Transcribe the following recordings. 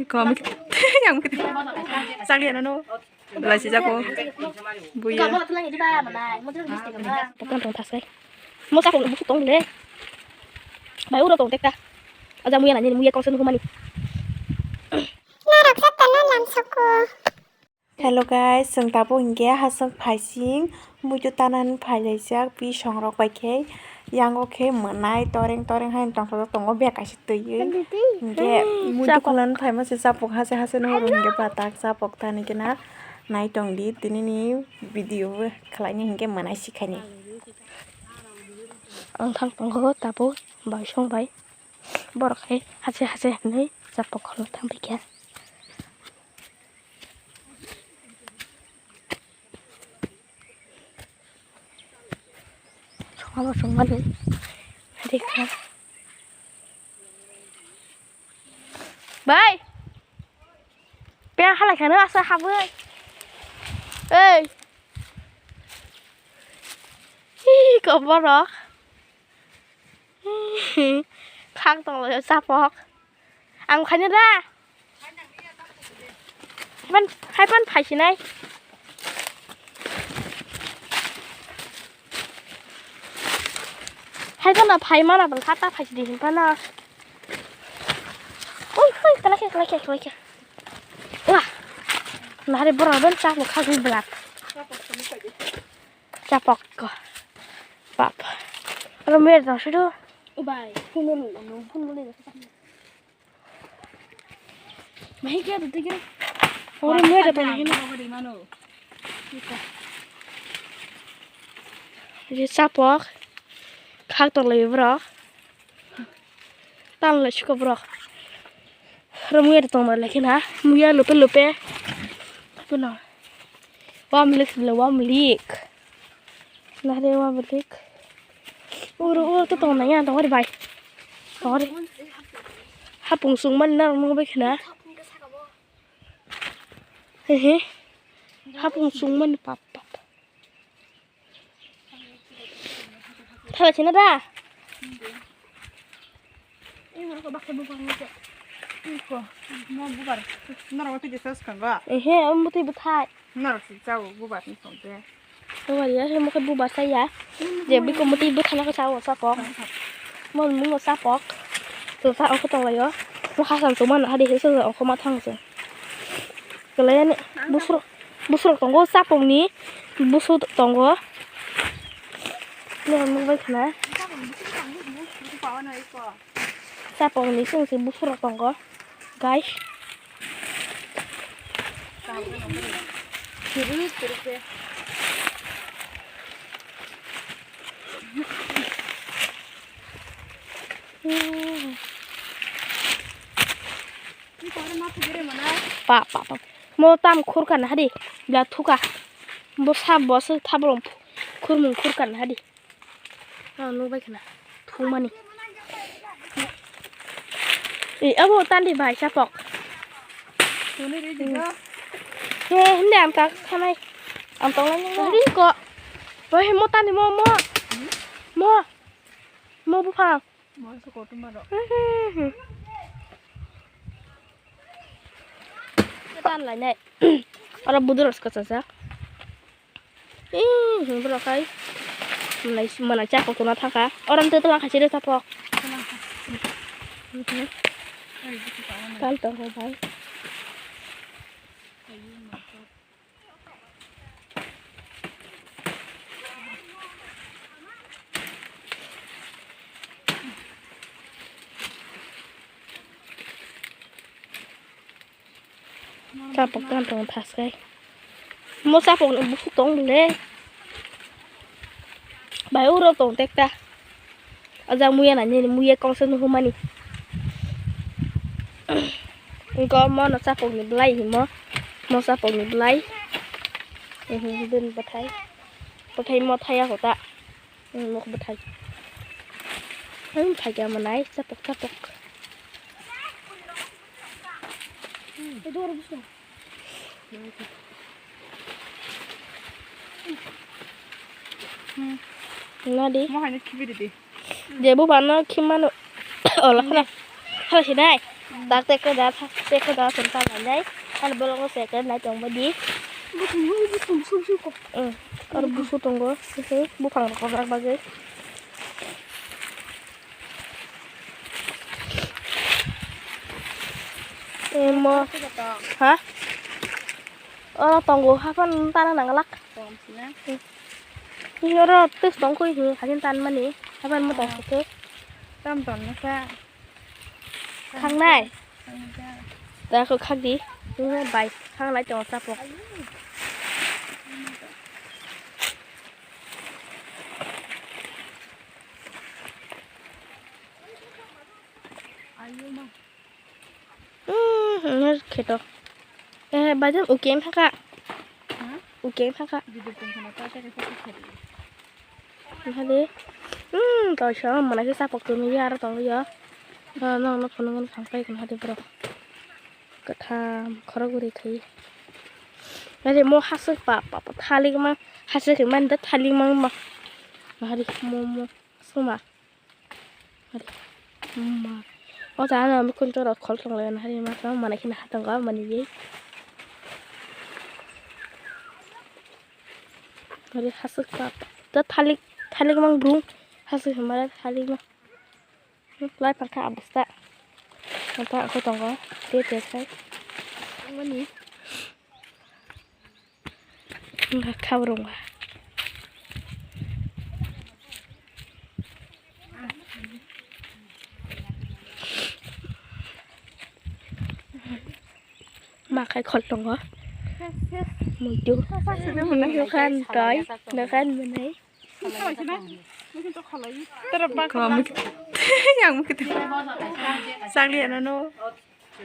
có mấy nhầm cái sang liền nó nô là chỉ ra cô vui còn một lần đi ba mà này một lần đi tìm ba một lần tổng thật đấy một sao cũng một tổng đấy bài út tổng tết ta ở ra mua là như mua con sân không anh nó đọc rất là nó làm sao cô Hello guys, sừng tao bông ghé ha sừng phải xin mua cho ta nên phải lấy ra bị sòng rọc bài kế yang ok mở nay toreng hai tong satu tong obek kasih tu ye ghé mua cho con lên phải mà sẽ sapok ha sẽ nó rồi ghé batak sapok ta này cái na nay tong đi tin ni video khai như ghé mở nay xí khai này ông thằng tong có ta bố bài xong bài bỏ cái ha sẽ này sapok kalau thằng bị kia Halo semua nih, adik kan, bye, biar hal lain kan asa haber, kau borok, khang tongเลยซาปอกอังคันนี่ได้มันให้ปั้นไผ่ชิไหนให้ต้นไผ่มาหน่ะเป็นข้าตาไผ่ดีเห็นป่ะน่ะโอ้ยเฮ้ยกระไรแค่ว้าน่าได้บรอเป็นซาปอกข้าวกินบลัดซาปอกก็ปั๊บเราไม่ได้ต้องช่วยด้วยอุบายพุ่งนู่นเลยไม่ให้แกดูดิแกโอ้ยไม่ได้ไปไหนนะนี่ซาปอกข้างตัวเลยบรอตั้งเลยชุกบรอเราไม่ได้ต้องมาเลยนะมือลุเป้ปุ่นน่ะว่ามันเล็กเลยว่ามันเล็กน่าเรียกว่ามันเล็กโอ้ตัวตรงไหนอ่ะตรงอะไรไปตรงอะไรถ้าปุ่งสูงมันน่าลงไปขนาดเฮ้ยถ้าปุ่งสูงมันปับเธอชินดามันก็บักบุบังนี่จ้ะนี่ก็มองบุบังน่ารักที่จะสั่งกันว่าเฮ้ยมันไม่บุท้ายน่ารักสิเจ้าบุบังนี่ของเจ้าตัวเดียวเธอไม่เคยบุบังใช่ยะเดี๋ยวบิ๊กไม่บุท้ายนะก็เจ้าซาปอกมันมึงก็ซาปอกตัวซาเอาเขาตรงเลยเหรอว่าข้าสั่งตัวมันถ้าเด็กเสือเอาเขามาทั้งสิก็เลยเนี่ยบุษตรงก็ซาปงนี้บุษตรงก็เนี่ยมึงไปขนาดซาปงนี้ซึ่งสิบุษตรงก็ guys pak mau tam kurkan hadi bila tuka bos tabung kurmun kurkan hadi nu baik na tu mani abo tan di bai sapok ini am tak kanai am tong lan ni ko wei mo tan di mo bu phang mo so ko tu ma do tan lại này orang budur sekali saja berapa mulai mana cak waktu nanti kah orang itu telah kasih dia tapok kan tahu baik sapok kan tong tas kai mau sapok ni buku tong le bài uro tong tek ta aja muya na ni muya kong sen hu mani ko mo na sapok ni blai hi mo sapok ni blai den bathai mo thai ho ta mo bathai thai ga manai sapok itu harus dong. Nadi. mau hanya kibir deh Dia bu mana kimano? Oh lah kan. Harus ini. ตักเตะกระดาษสนตาหลายได้ถ้าเราลองเสกกันไหนจังบดีเอาbusu tunggu bukan korak bagai emo hah tunggu apa tanah nangalak ini orang terus tunggu ini hasil tan mana apa mau tunggu ke ตั้มตอนนะแค่ ข้างในแต่คือข้างดีนี่ใบข้างในจังซับปอกนี่เข็ดใบจังอุเกมทักอะอุเกมทักอะ di depan sana tuh ada satu kaliนี่ดิต่อเช้ามันอะไรซับปอกตัวนี้ยากต่อเยอะน้องคนนึงฟังไปกันฮะเดี๋ยวเราก็ทำคอร์กรีทีแล้วเดี๋ยวโมฮัสปะทาลิกมั้งฮัสคือมันดัดทาลิกมั้งมาฮะดิโมสมาฮะดิมาเอาแต่เราไม่ควรจะรอคอร์กเลยนะฮะดิมาแล้วมันอะไรนะตั้งก็มันยี่ฮะดิฮัสปะดัดทาลิกมั้งบลูฮัสคือมันดัดทาลิกมั้งไล่ปังขาบุษตะมันตั้งเขาตั้งก็เดี๋ยวใช่วันนี้เข้าโรงมาใครคนลงวะมือจุ๊ดูขันก้อยดูขันมันไหน kalau mungkin yang mungkin sakit na no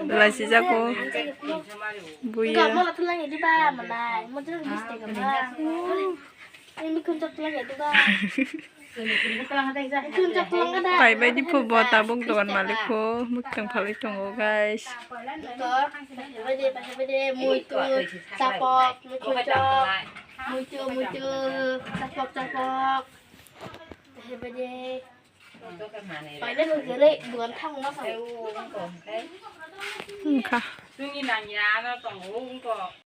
lah si jago ก็ buya มาละทุลังอย่างที่บ้านมันได้มันจะมีสเต็กกันบ้างมีคนจับทุลังอย่างที่บ้านคุณจับทุลังก็ได้ pai bai di pu bo tabung don malik ko mukang phalik tongo guys ก็ไปเดมุยตัวซาปอกมุยคุยจอกมุยจูซาปอกไปเดไปเล่นมือเลยเหมือนทั้งน้องสาว ค่ะ ซึ่งอีนางยาเนาะต้องลงก็